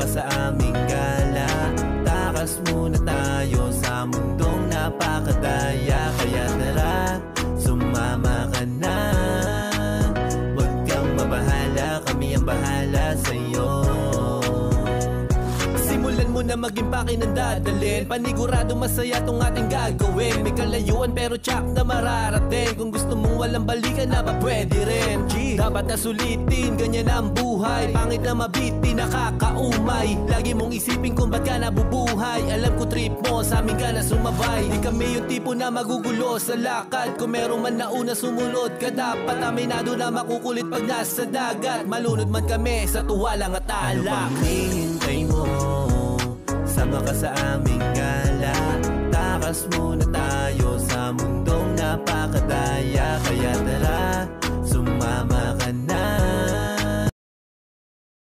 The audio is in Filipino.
ka sa aming gala. Takas muna tayo sa mundong napakadaya. Kaya tara, sumama ka na. Huwag kang mabahala, kami ang bahala sa'yo. Simulan mo na maging pakinandadalin. Panigurado masaya tong ating gagawin. May kalayuan pero tsak na mararating. Kung gusto mong walang balikan na pa pwede rin. Dapat na sulitin, ganyan ang buhay. Pangit na mabiti, nakakaumay. Lagi mong isipin kung ba't ka nabubuhay. Alam ko trip mo, sa amin ka na sumabay. Di kami yung tipo na magugulo sa lakad. Kung meron man nauna sumunod ka, dapat aminado na makukulit pag nasa dagat. Malunod man kami sa tuwa lang at alak. Ano bang hihintay mo? Sama ka sa aming gala. Takas muna tayo sa mundong napakadaya. Kaya tara,